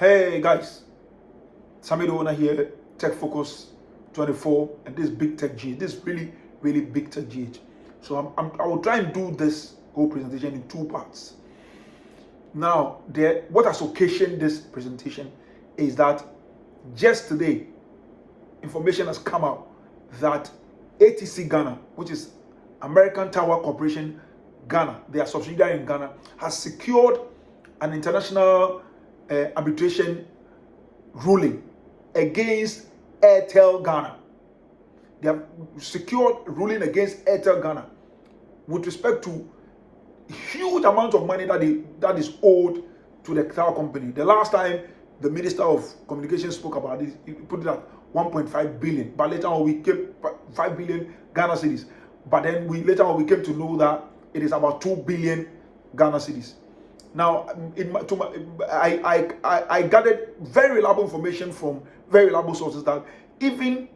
Hey guys, Sammy the owner here, Tech Focus 24, and this big tech GH, this really big tech GH. So I will try and do this whole presentation in two parts. Now, what has occasioned this presentation is that just today, information has come out that ATC Ghana, which is American Tower Corporation Ghana, their subsidiary in Ghana, has secured an international arbitration ruling against Airtel Ghana. They have secured ruling against Airtel Ghana with respect to huge amount of money that is owed to the tower company. The last time the Minister of Communications spoke about this, he put it at 1.5 billion, but later on we came 5 billion Ghana cedis. But then later on we came to know that it is about 2 billion Ghana cedis. Now, I gathered very reliable information from very reliable sources that even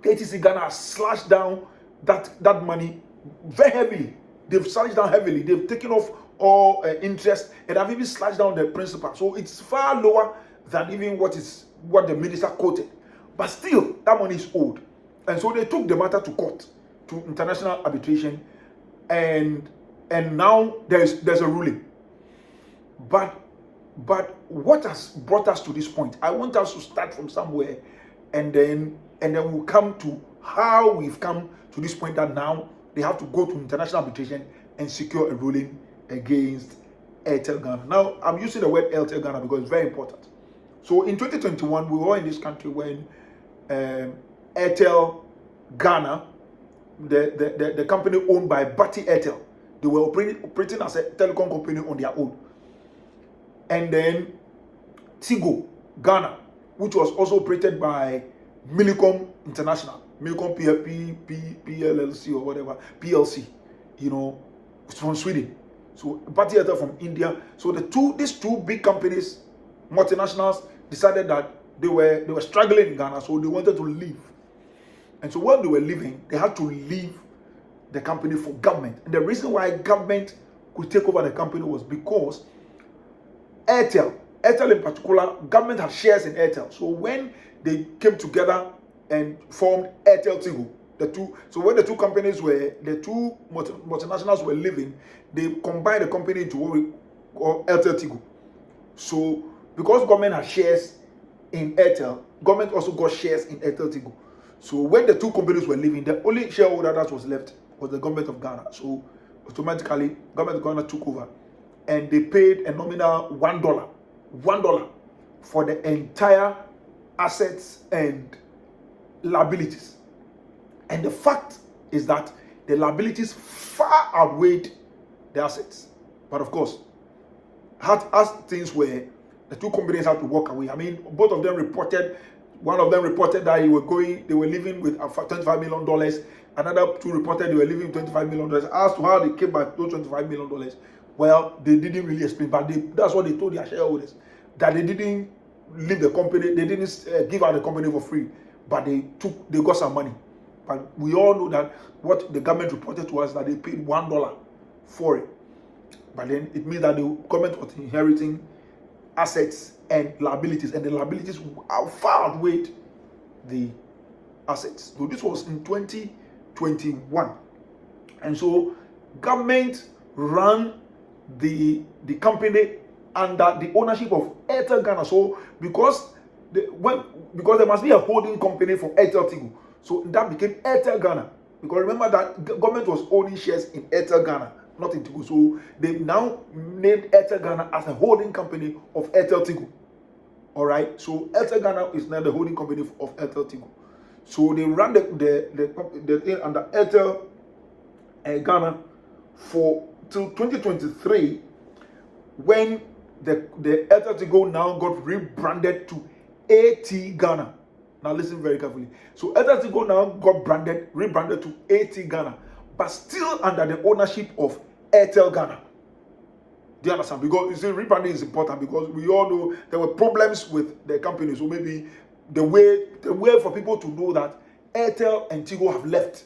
ATC Ghana has slashed down that money very heavily. They've slashed down heavily. They've taken off all interest and have even slashed down the principal. So it's far lower than even what the minister quoted. But still, that money is owed. And so they took the matter to court, to international arbitration, and now there's a ruling. But what has brought us to this point? I want us to start from somewhere, and then we'll come to how we've come to this point that now they have to go to international arbitration and secure a ruling against Airtel Ghana. Now, I'm using the word Airtel Ghana because it's very important. So in 2021, we were in this country when Airtel Ghana, the company owned by Bati Airtel, they were operating as a telecom company on their own. And then Tigo Ghana, which was also operated by Millicom International, Millicom PLLC or whatever, PLC, it's from Sweden. So Bati Airtel from India. So these two big companies, multinationals, decided that they were struggling in Ghana, so they wanted to leave. And so when they were leaving, they had to leave the company for government. And the reason why government could take over the company was because Airtel in particular, government had shares in Airtel. So when they came together and formed Airtel Tigo, when the two multinationals were leaving, they combined the company into what we call Airtel Tigo. So because government had shares in Airtel, government also got shares in Airtel Tigo. So when the two companies were leaving, the only shareholder that was left was the government of Ghana. So automatically, government of Ghana took over, and they paid a nominal $1 for the entire assets and liabilities. And the fact is that the liabilities far outweighed the assets. But of course, as things were, the two companies had to walk away. I mean, both of them reported. One of them reported that they were leaving with $25 million. Another two reported they were leaving $25 million. As to how they came by those $25 million, well, they didn't really explain. But that's what they told their shareholders, that they didn't leave the company, they didn't give out the company for free, but they got some money. But we all know that what the government reported to us, that they paid $1 for it. But then it means that the government was inheriting assets and liabilities, and the liabilities far outweighed the assets. So this was in 2021, and so government ran the company under the ownership of Airtel Ghana. So because there must be a holding company for Airtel Tigo, so that became Airtel Ghana. Because remember that government was owning shares in Airtel Ghana, not in Tigo. So they now named Airtel Ghana as a holding company of Airtel Tigo. All right. So Airtel Ghana is now the holding company of Airtel Tigo. So they ran the thing under Airtel Ghana till 2023, when the Airtel Tigo now got rebranded to AT Ghana. Now listen very carefully. So Airtel Tigo now got rebranded to AT Ghana, but still under the ownership of Airtel Ghana. Do you understand? Because you see, rebranding is important, because we all know there were problems with the company. So maybe the way for people to know that Airtel and Tigo have left,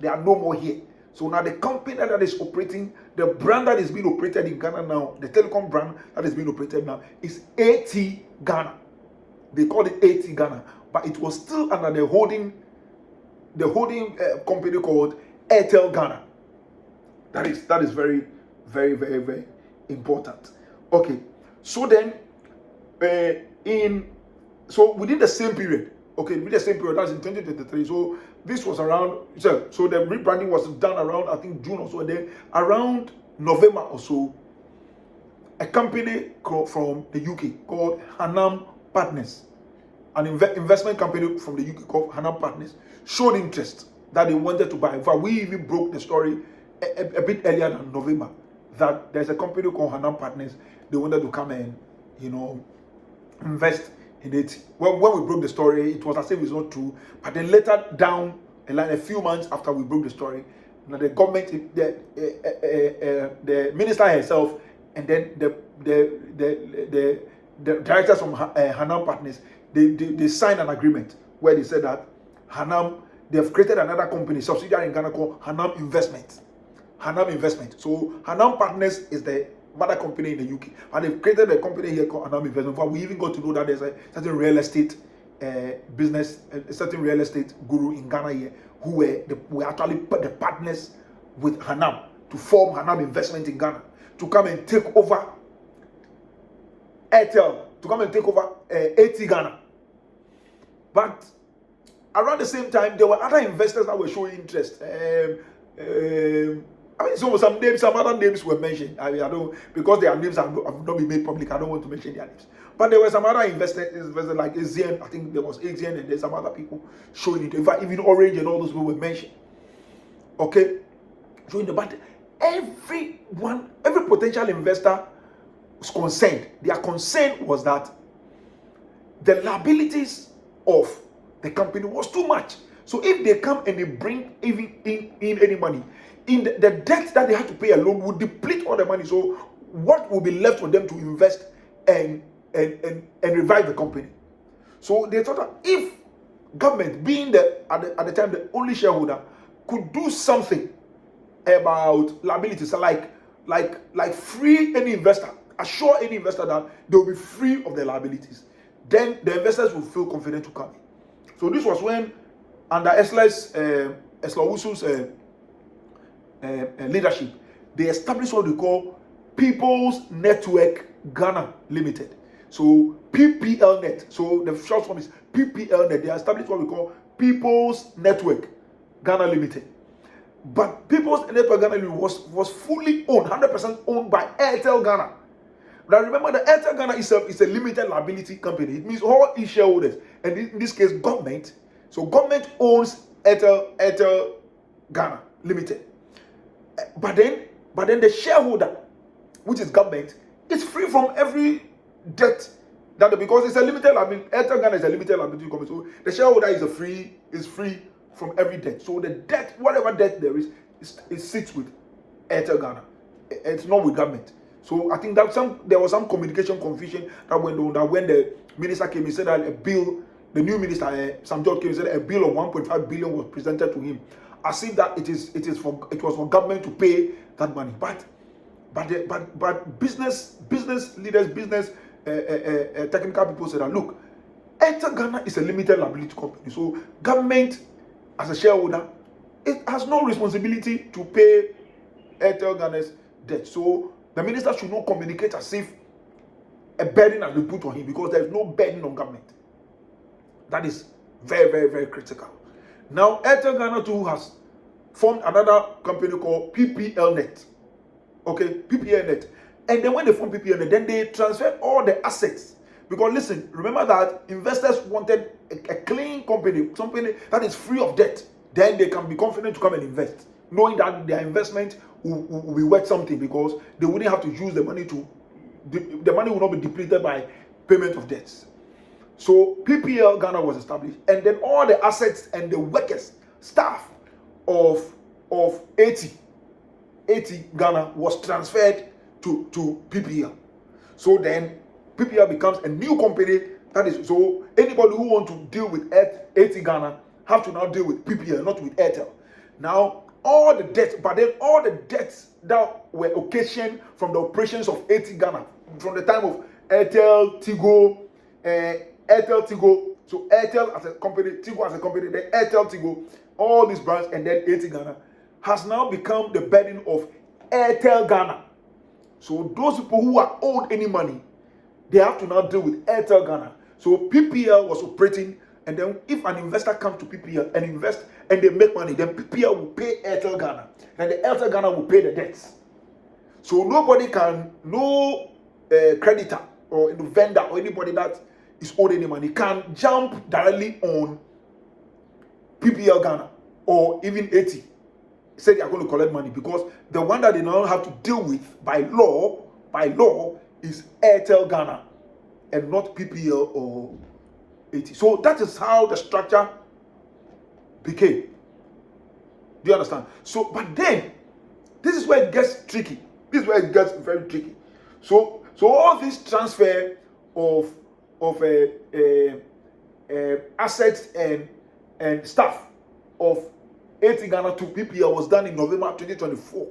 they are no more here. So now the company that is operating, the brand that is being operated in Ghana now, the telecom brand that is being operated now is AT Ghana. They call it AT Ghana, but it was still under the holding company called Airtel Ghana. That is very, very, very, very important. Okay, so then within the same period, that's in 2023. So this was around, so the rebranding was done around, I think, June or so, and then around November or so, a company from the UK called Hanam Partners, an investment company from the UK called Hanam Partners, showed interest that they wanted to buy. In fact, we even broke the story a bit earlier than November, that there's a company called Hanam Partners. They wanted to come and, invest in it. When we broke the story, it was as if it's not true. But then later down, like a few months after we broke the story, the government, the minister herself, and then the directors from Hanam Partners, they signed an agreement where they said that Hanam, they've created another company, subsidiary in Ghana called Hanam Investment. Hanam Investment. So Hanam Partners is the mother company in the UK, and they've created a company here called Hanam Investment. But we even got to know that there's a certain real estate business, a certain real estate guru in Ghana here, who were actually the partners with Hanam to form Hanam Investment in Ghana, to come and take over Airtel, to come and take over AT Ghana. But around the same time, there were other investors that were showing interest. Some other names were mentioned. I don't, because their names have not been made public. I don't want to mention their names. But there were some other investors like ASEAN. I think there was ASEAN, and there's some other people showing it. In fact, even Orange and all those people were mentioned. Okay, showing the, but every potential investor was concerned. Their concern was that the liabilities of the company was too much. So if they come and they bring even in any money, in the debt that they had to pay alone would deplete all the money. So what will be left for them to invest and revive the company? So they thought that if government, being at the time the only shareholder, could do something about liabilities, like free any investor, assure any investor that they will be free of their liabilities, then the investors will feel confident to come in. So this was when, under Esla Wusu's leadership, they established what we call People's Network Ghana Limited. So PPL Net. So the short form is PPL Net. They established what we call People's Network Ghana Limited. But People's Network Ghana Limited was fully owned, 100% owned by Airtel Ghana. Now remember, the Airtel Ghana itself is a limited liability company. It means all its shareholders, and in this case, government. So government owns Airtel Ghana Limited. But then the shareholder, which is government, is free from every debt. Because it's a limited liability. Airtel Ghana is a limited liability company. So the shareholder is free from every debt. So the debt, whatever debt there is, it sits with Airtel Ghana. It's not with government. So I think that there was some communication confusion that went on. That when the minister came, he said that a bill, the new minister, Sam George came, he said a bill of 1.5 billion was presented to him, as if that it was for government to pay that money. But business leaders, technical people said that, look, Airtel Ghana is a limited liability company. So government, as a shareholder, it has no responsibility to pay Airtel Ghana's debt. So the minister should not communicate as if a burden has been put on him, because there is no burden on government. That is very, very, very critical. Now, Airtel Ghana too has formed another company called PPL Net. Okay, PPL Net. And then when they formed PPL Net, then they transferred all the assets. Because listen, remember that investors wanted a clean company, something that is free of debt. Then they can be confident to come and invest, knowing that their investment will be worth something, because they wouldn't have to use the money the money will not be depleted by payment of debts. So PPL Ghana was established, and then all the assets and the workers, staff of AT Ghana was transferred to PPL. So then PPL becomes a new company. That is, so anybody who wants to deal with AT Ghana have to now deal with PPL, not with Airtel. Now all the debts, but then all the debts that were occasioned from the operations of ATC Ghana, from the time of Airtel, Tigo, so Airtel as a company, Tigo as a company, then Airtel, Tigo, all these brands, and then ATC Ghana, has now become the burden of Airtel Ghana. So those people who are owed any money, they have to now deal with Airtel Ghana. So PPL was operating, and then if an investor comes to PPL and invest and they make money, then PPL will pay Airtel Ghana, and the Airtel Ghana will pay the debts. So nobody can, no creditor or vendor or anybody that is owed any money can jump directly on PPL Ghana or even AT, say they are going to collect money, because the one that they now have to deal with by law is Airtel Ghana and not PPL or AT. So that is how the structure became. Do you understand? So, but then this is where it gets tricky. This is where it gets very tricky. So all this transfer of assets and stuff of ATC Ghana to PPL was done in November 2024.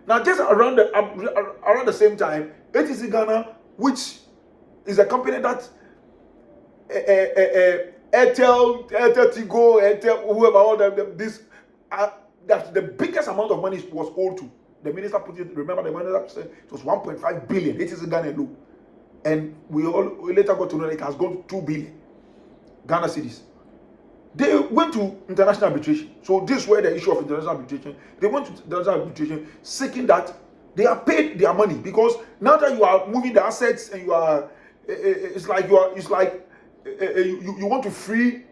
Now, just around the same time, ATC Ghana, which is a company that Airtel, Tigo, Airtel, whoever, all that the biggest amount of money was owed to. The minister put it, remember the minister said it was 1.5 billion, ATC Ghana alone. And we later got to know that it has gone to 2 billion Ghana cedis. They went to international arbitration. So this is where the issue of international arbitration. They went to international arbitration seeking that they are paid their money, because now that you are moving the assets and you are, you want to free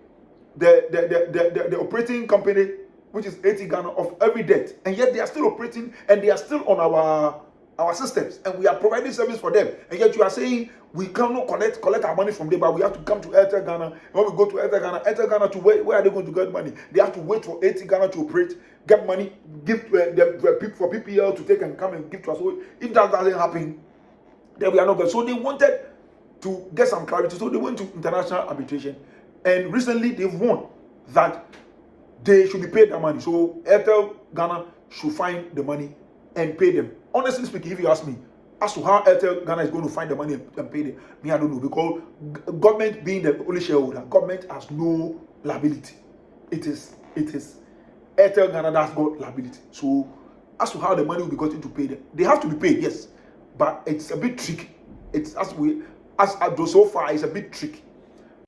the operating company, which is ATC Ghana, of every debt, and yet they are still operating and they are still on our systems, and we are providing service for them, and yet you are saying we cannot collect our money from them, but we have to come to Airtel Ghana. And when we go to Airtel Ghana to where are they going to get money? They have to wait for ATC Ghana to operate, get money, give for PPL to take and come and give to us. So if that doesn't happen, then we are not good. So they wanted to get some clarity, so they went to international arbitration, and recently they've won that they should be paid their money. So Airtel Ghana should find the money and pay them. Honestly speaking, if you ask me, as to how Airtel Ghana is going to find the money and pay them, me, I don't know, because government being the only shareholder, government has no liability. It is Airtel Ghana that's got liability. So as to how the money will be gotten to pay them, they have to be paid, yes, but it's a bit tricky. It's so far it's a bit tricky.